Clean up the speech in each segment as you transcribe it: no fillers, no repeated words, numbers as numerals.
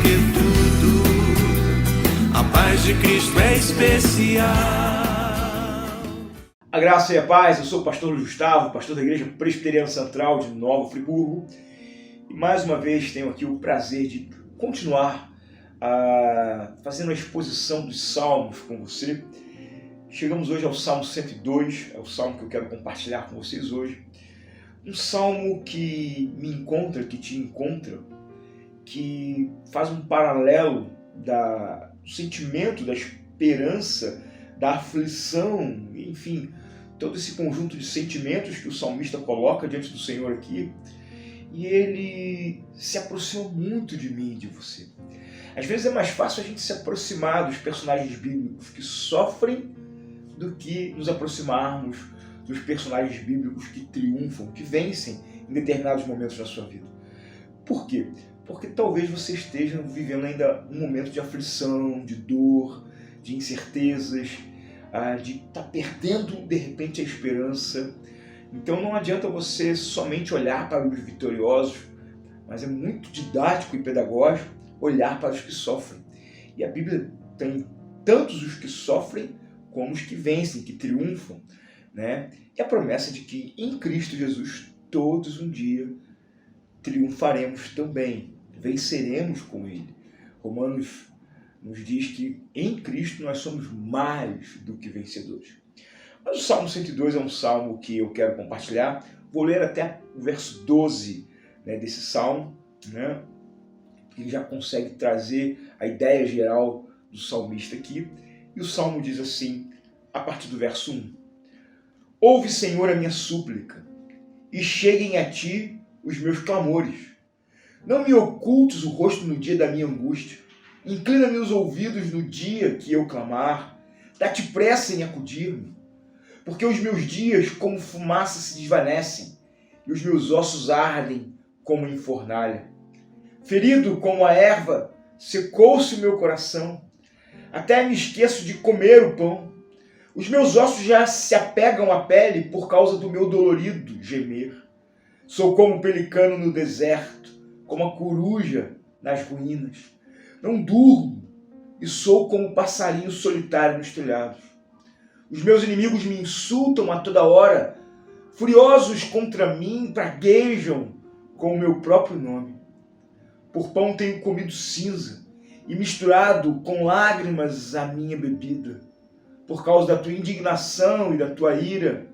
que tudo, a paz de Cristo é especial. A graça e a paz, eu sou o pastor Luiz Gustavo, pastor da Igreja Presbiteriana Central de Nova Friburgo, e mais uma vez tenho aqui o prazer de continuar fazendo a exposição dos Salmos com você. Chegamos hoje ao Salmo 102, é o Salmo que eu quero compartilhar com vocês hoje. Um Salmo que me encontra, que te encontra, que faz um paralelo do sentimento, da esperança, da aflição, enfim, todo esse conjunto de sentimentos que o salmista coloca diante do Senhor aqui, e ele se aproxima muito de mim e de você. Às vezes é mais fácil a gente se aproximar dos personagens bíblicos que sofrem do que nos aproximarmos dos personagens bíblicos que triunfam, que vencem em determinados momentos da sua vida. Por quê? Porque talvez você esteja vivendo ainda um momento de aflição, de dor, de incertezas, de estar perdendo de repente a esperança. Então não adianta você somente olhar para os vitoriosos, mas é muito didático e pedagógico olhar para os que sofrem. E a Bíblia tem tantos os que sofrem como os que vencem, que triunfam, né? E a promessa de que em Cristo Jesus todos um dia triunfaremos também, venceremos com Ele. Romanos nos diz que em Cristo nós somos mais do que vencedores. Mas o Salmo 102 é um salmo que eu quero compartilhar. Vou ler até o verso 12, né, desse salmo, né, que já consegue trazer a ideia geral do salmista aqui. E o salmo diz assim, a partir do verso 1. Ouve, Senhor, a minha súplica, e cheguem a ti os meus clamores. Não me ocultes o rosto no dia da minha angústia. Inclina-me os ouvidos no dia que eu clamar. Dá-te pressa em acudir-me. Porque os meus dias como fumaça se desvanecem, e os meus ossos ardem como em fornalha. Ferido como a erva, secou-se o meu coração. Até me esqueço de comer o pão. Os meus ossos já se apegam à pele por causa do meu dolorido gemer. Sou como um pelicano no deserto, como a coruja nas ruínas. Não durmo e sou como um passarinho solitário nos telhados. Os meus inimigos me insultam a toda hora. Furiosos contra mim praguejam com o meu próprio nome. Por pão tenho comido cinza e misturado com lágrimas a minha bebida. Por causa da tua indignação e da tua ira,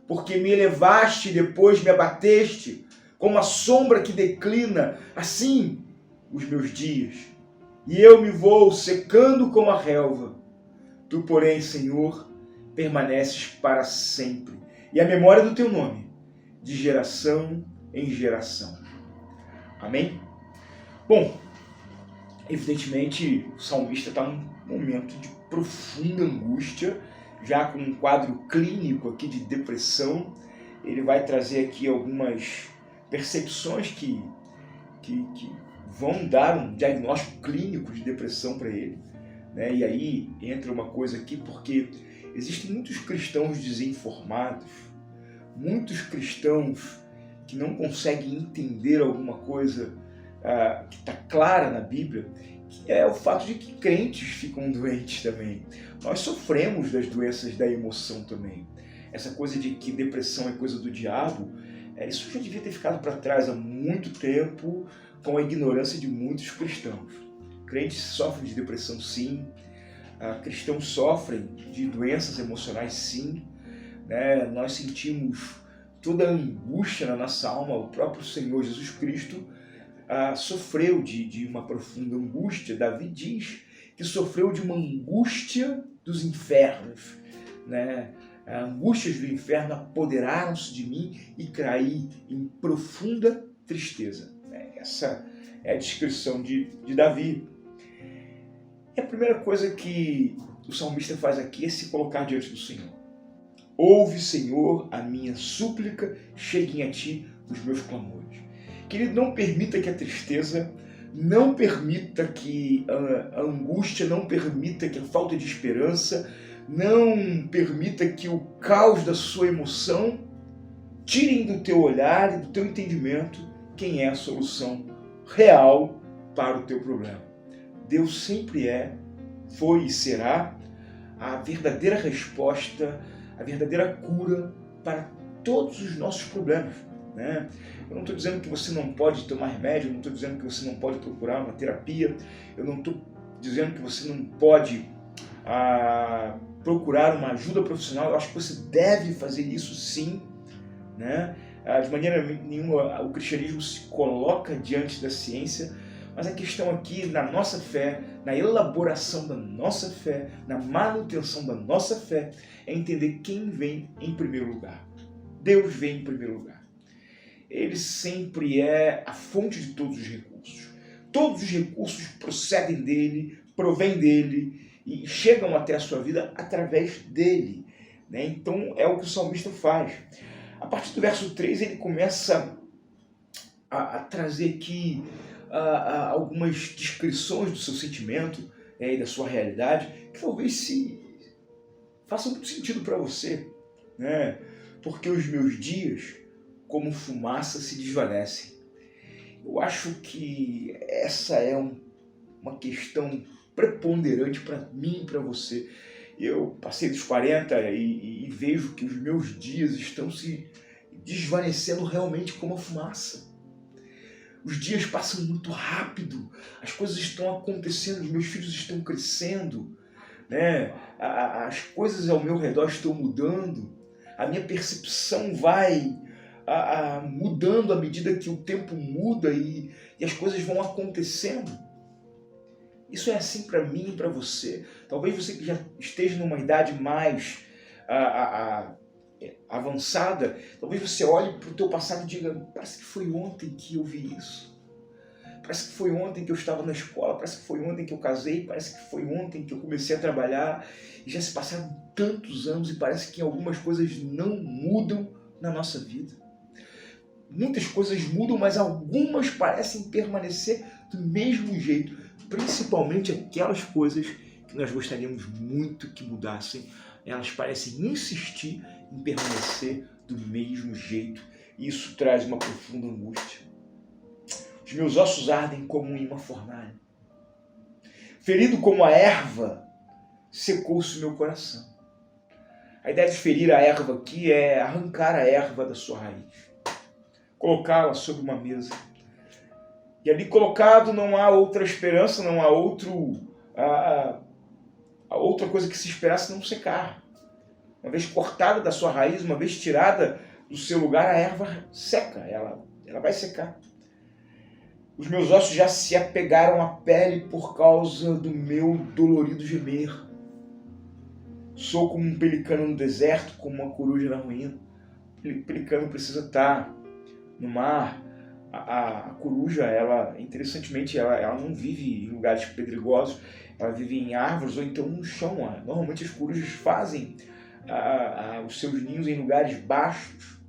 porque me elevaste e depois me abateste, como a sombra que declina, assim os meus dias. E eu me vou secando como a relva. Tu, porém, Senhor, permaneces para sempre. E a memória do teu nome, de geração em geração. Amém? Bom, evidentemente o salmista está num momento de profunda angústia, já com um quadro clínico aqui de depressão. Ele vai trazer aqui algumas percepções que vão dar um diagnóstico clínico de depressão para ele, né? E aí entra uma coisa aqui, porque existem muitos cristãos desinformados, muitos cristãos que não conseguem entender alguma coisa que está clara na Bíblia, que é o fato de que crentes ficam doentes também. Nós sofremos das doenças da emoção também. Essa coisa de que depressão é coisa do diabo, isso já devia ter ficado para trás há muito tempo, com a ignorância de muitos cristãos. Crentes sofrem de depressão, sim. Cristãos sofrem de doenças emocionais, sim. Né? Nós sentimos toda a angústia na nossa alma. O próprio Senhor Jesus Cristo sofreu de uma profunda angústia. Davi diz que sofreu de uma angústia dos infernos, né? As angústias do inferno apoderaram-se de mim e caí em profunda tristeza. Essa é a descrição de Davi. E a primeira coisa que o salmista faz aqui é se colocar diante do Senhor. Ouve, Senhor, a minha súplica, cheguem a ti os meus clamores. Querido, não permita que a tristeza, não permita que a angústia, não permita que a falta de esperança, não permita que o caos da sua emoção tirem do teu olhar e do teu entendimento quem é a solução real para o teu problema. Deus sempre é, foi e será a verdadeira resposta, a verdadeira cura para todos os nossos problemas, né? Eu não estou dizendo que você não pode tomar remédio, eu não estou dizendo que você não pode procurar uma terapia, eu não estou dizendo que você não pode procurar uma ajuda profissional. Eu acho que você deve fazer isso sim, né? De maneira nenhuma o cristianismo se coloca diante da ciência, mas a questão aqui na nossa fé, na elaboração da nossa fé, na manutenção da nossa fé, é entender quem vem em primeiro lugar. Deus vem em primeiro lugar. Ele sempre é a fonte de todos os recursos. Todos os recursos procedem dele, provêm dele e chegam até a sua vida através dele, né? Então é o que o salmista faz. A partir do verso 3 ele começa a trazer aqui algumas descrições do seu sentimento, e da sua realidade, que talvez façam muito sentido para você, né? Porque os meus dias, como fumaça, se desvanecem. Eu acho que essa é uma questão preponderante para mim e para você. Eu passei dos 40 e vejo que os meus dias estão se desvanecendo realmente como a fumaça. Os dias passam muito rápido, as coisas estão acontecendo, os meus filhos estão crescendo, né? As coisas ao meu redor estão mudando, a minha percepção vai mudando à medida que o tempo muda e as coisas vão acontecendo. Isso é assim para mim e para você. Talvez você que já esteja numa idade mais avançada, talvez você olhe para o teu passado e diga: parece que foi ontem que eu vi isso. Parece que foi ontem que eu estava na escola, parece que foi ontem que eu casei, parece que foi ontem que eu comecei a trabalhar. E já se passaram tantos anos e parece que algumas coisas não mudam na nossa vida. Muitas coisas mudam, mas algumas parecem permanecer do mesmo jeito. Principalmente aquelas coisas que nós gostaríamos muito que mudassem. Elas parecem insistir em permanecer do mesmo jeito. E isso traz uma profunda angústia. Os meus ossos ardem como em uma fornalha. Ferido como a erva, secou-se o meu coração. A ideia de ferir a erva aqui é arrancar a erva da sua raiz, colocá-la sobre uma mesa. E ali colocado não há outra esperança, não há outra coisa que se esperar senão secar. Uma vez cortada da sua raiz, uma vez tirada do seu lugar, a erva seca, ela vai secar. Os meus ossos já se apegaram à pele por causa do meu dolorido gemer. Sou como um pelicano no deserto, como uma coruja na ruína. O pelicano precisa estar no mar. A coruja, interessantemente, ela não vive em lugares pedregosos, ela vive em árvores ou então no chão. Normalmente as corujas fazem os seus ninhos em lugares baixos.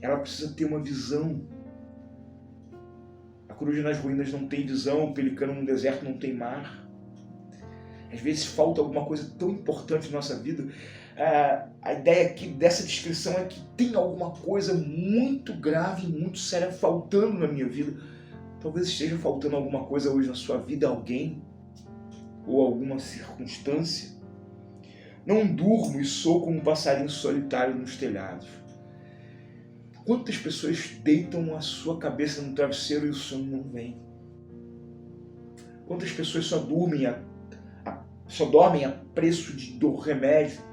Ela precisa ter uma visão. A coruja nas ruínas não tem visão, o pelicano no deserto não tem mar. Às vezes falta alguma coisa tão importante na nossa vida. A ideia aqui dessa descrição é que tem alguma coisa muito grave, muito séria faltando na minha vida. Talvez esteja faltando alguma coisa hoje na sua vida, alguém ou alguma circunstância. Não durmo e sou como um passarinho solitário nos telhados. Quantas pessoas deitam a sua cabeça no travesseiro e o sono não vem? Quantas pessoas só dormem a preço do remédio?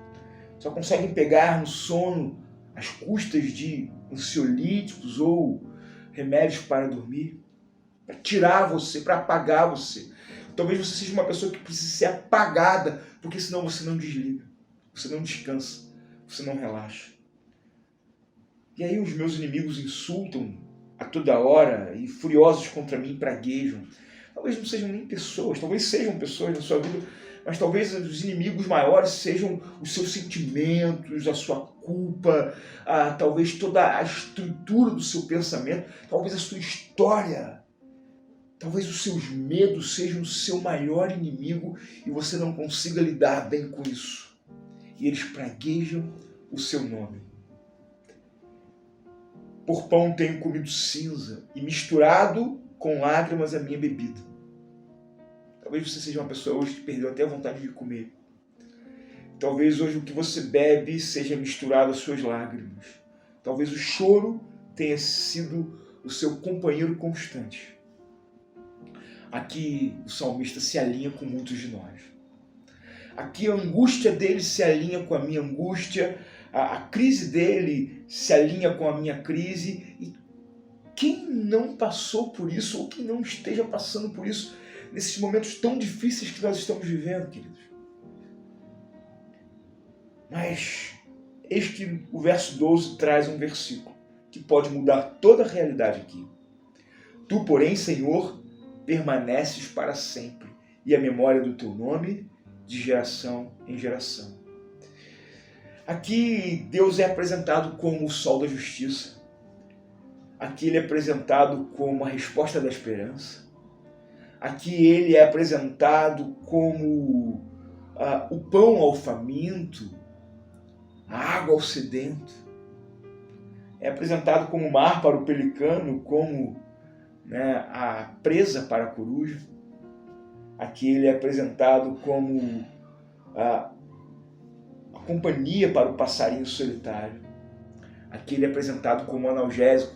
Só conseguem pegar no sono às custas de ansiolíticos ou remédios para dormir, para tirar você, para apagar você. Talvez você seja uma pessoa que precise ser apagada, porque senão você não desliga, você não descansa, você não relaxa. E aí os meus inimigos insultam a toda hora e furiosos contra mim praguejam. Talvez não sejam nem pessoas, talvez sejam pessoas na sua vida, mas talvez os inimigos maiores sejam os seus sentimentos, a sua culpa, talvez toda a estrutura do seu pensamento, talvez a sua história. Talvez os seus medos sejam o seu maior inimigo e você não consiga lidar bem com isso. E eles praguejam o seu nome. Por pão tenho comido cinza e misturado com lágrimas a minha bebida. Talvez você seja uma pessoa hoje que perdeu até a vontade de comer. Talvez hoje o que você bebe seja misturado às suas lágrimas. Talvez o choro tenha sido o seu companheiro constante. Aqui o salmista se alinha com muitos de nós. Aqui a angústia dele se alinha com a minha angústia, a crise dele se alinha com a minha crise. E quem não passou por isso, ou quem não esteja passando por isso, nesses momentos tão difíceis que nós estamos vivendo, queridos? Mas eis que o verso 12 traz um versículo que pode mudar toda a realidade aqui. Tu, porém, Senhor, permaneces para sempre, e a memória do teu nome de geração em geração. Aqui Deus é apresentado como o sol da justiça. Aqui ele é apresentado como a resposta da esperança. Aqui ele é apresentado como o pão ao faminto, a água ao sedento. É apresentado como o mar para o pelicano, como a presa para a coruja. Aqui ele é apresentado como a companhia para o passarinho solitário. Aqui ele é apresentado como analgésico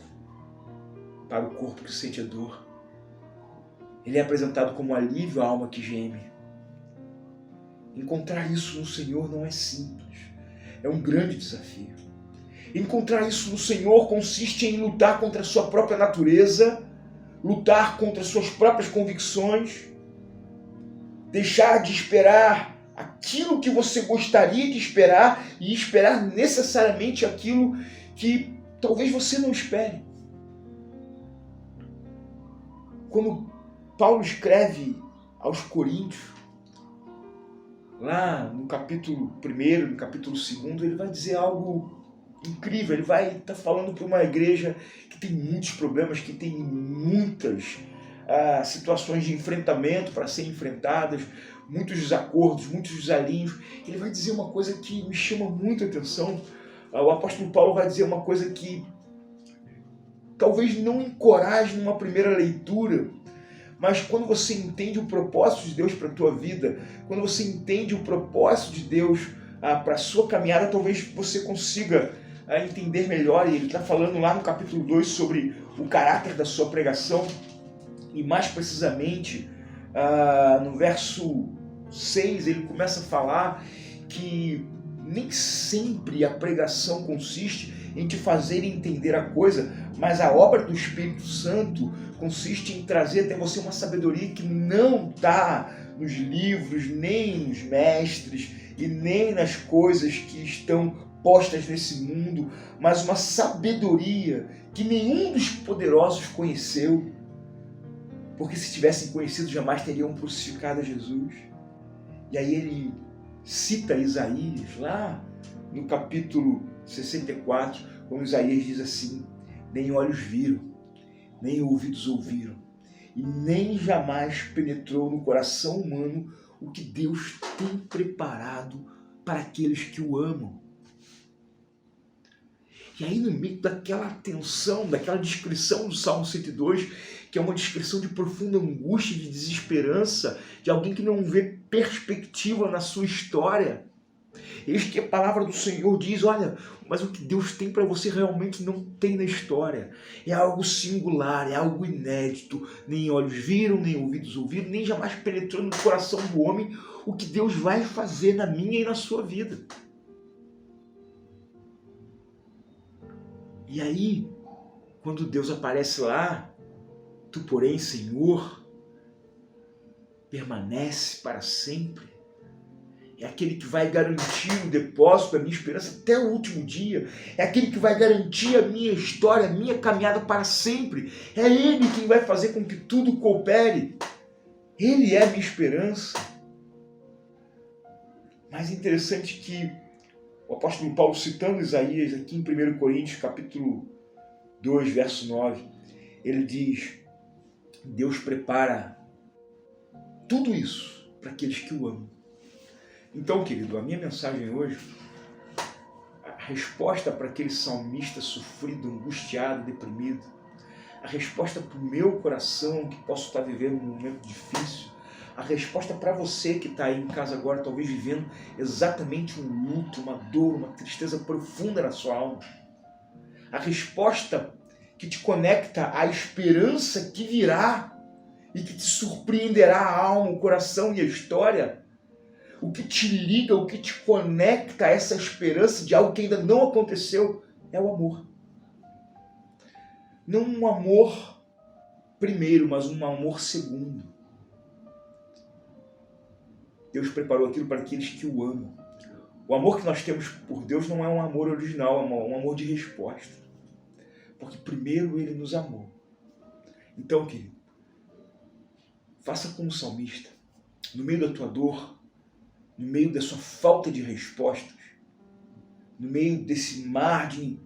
para o corpo que sente a dor. Ele é apresentado como alívio à alma que geme. Encontrar isso no Senhor não é simples. É um grande desafio. Encontrar isso no Senhor consiste em lutar contra a sua própria natureza, lutar contra as suas próprias convicções, deixar de esperar aquilo que você gostaria de esperar e esperar necessariamente aquilo que talvez você não espere. Quando Paulo escreve aos Coríntios, lá no capítulo 1, no capítulo 2, ele vai dizer algo incrível. Ele vai estar falando para uma igreja que tem muitos problemas, que tem muitas situações de enfrentamento para serem enfrentadas, muitos desacordos, muitos desalinhos. Ele vai dizer uma coisa que me chama muito a atenção. O apóstolo Paulo vai dizer uma coisa que talvez não encoraje numa primeira leitura, mas quando você entende o propósito de Deus para a tua vida, quando você entende o propósito de Deus para a sua caminhada, talvez você consiga entender melhor. E ele está falando lá no capítulo 2 sobre o caráter da sua pregação, e mais precisamente no verso 6 ele começa a falar que nem sempre a pregação consiste em te fazer entender a coisa, mas a obra do Espírito Santo consiste em trazer até você uma sabedoria que não está nos livros, nem nos mestres e nem nas coisas que estão postas nesse mundo, mas uma sabedoria que nenhum dos poderosos conheceu, porque se tivessem conhecido jamais teriam crucificado Jesus. E aí ele cita Isaías lá no capítulo 64, quando Isaías diz assim: nem olhos viram, nem ouvidos ouviram, e nem jamais penetrou no coração humano o que Deus tem preparado para aqueles que o amam. E aí, no meio daquela tensão, daquela descrição do Salmo 102, que é uma descrição de profunda angústia, de desesperança, de alguém que não vê perspectiva na sua história, eis que a palavra do Senhor diz: olha, mas o que Deus tem para você realmente não tem na história. É algo singular, é algo inédito. Nem olhos viram, nem ouvidos ouviram, nem jamais penetrou no coração do homem o que Deus vai fazer na minha e na sua vida. E aí, quando Deus aparece lá, tu, porém, Senhor, permanece para sempre. É aquele que vai garantir o depósito da minha esperança até o último dia. É aquele que vai garantir a minha história, a minha caminhada para sempre. É Ele quem vai fazer com que tudo coopere. Ele é a minha esperança. Mais interessante que o apóstolo Paulo, citando Isaías aqui em 1 Coríntios, capítulo 2, verso 9, ele diz: Deus prepara tudo isso para aqueles que o amam. Então, querido, a minha mensagem hoje, a resposta para aquele salmista sofrido, angustiado, deprimido, a resposta para o meu coração que posso estar vivendo um momento difícil, A resposta para você que está aí em casa agora, talvez vivendo exatamente um luto, uma dor, uma tristeza profunda na sua alma. A resposta que te conecta à esperança que virá e que te surpreenderá a alma, o coração e a história. O que te liga, o que te conecta a essa esperança de algo que ainda não aconteceu é o amor. Não um amor primeiro, mas um amor segundo. Deus preparou aquilo para aqueles que o amam. O amor que nós temos por Deus não é um amor original, é um amor de resposta. Porque primeiro Ele nos amou. Então, querido, faça como o salmista. No meio da tua dor, no meio da sua falta de respostas, no meio desse mar de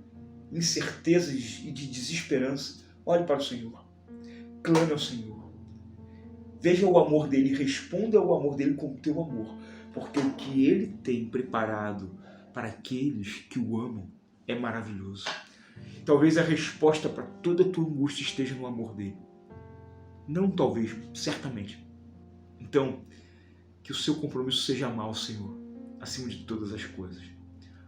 incertezas e de desesperança, olhe para o Senhor. Clame ao Senhor. Veja o amor dele e responda ao amor dele com o teu amor. Porque o que ele tem preparado para aqueles que o amam é maravilhoso. Talvez a resposta para toda a tua angústia esteja no amor dele. Não talvez, certamente. Então, que o seu compromisso seja amar o Senhor, acima de todas as coisas.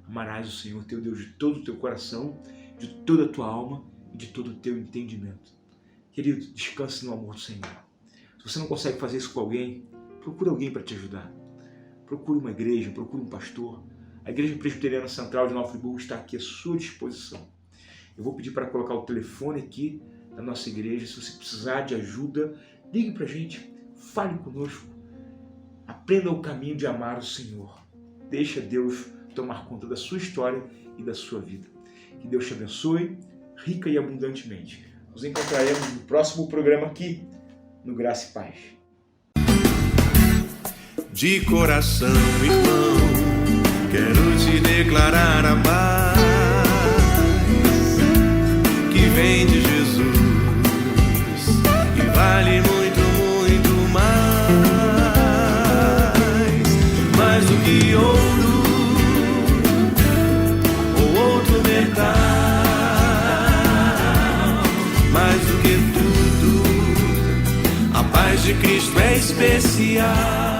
Amarás o Senhor, teu Deus, de todo o teu coração, de toda a tua alma e de todo o teu entendimento. Querido, descanse no amor do Senhor. Se você não consegue fazer isso com alguém, procure alguém para te ajudar. Procure uma igreja, procure um pastor. A Igreja Presbiteriana Central de Nova Friburgo está aqui à sua disposição. Eu vou pedir para colocar o telefone aqui da nossa igreja. Se você precisar de ajuda, ligue para a gente, fale conosco. Aprenda o caminho de amar o Senhor. Deixa Deus tomar conta da sua história e da sua vida. Que Deus te abençoe, rica e abundantemente. Nos encontraremos no próximo programa aqui, no Graça e Paz. De coração, irmão, quero te declarar a paz que vem de Jesus e vale muito, muito mais do que ouro ou outro metal, mais do que tudo, a paz de Cristo é especial.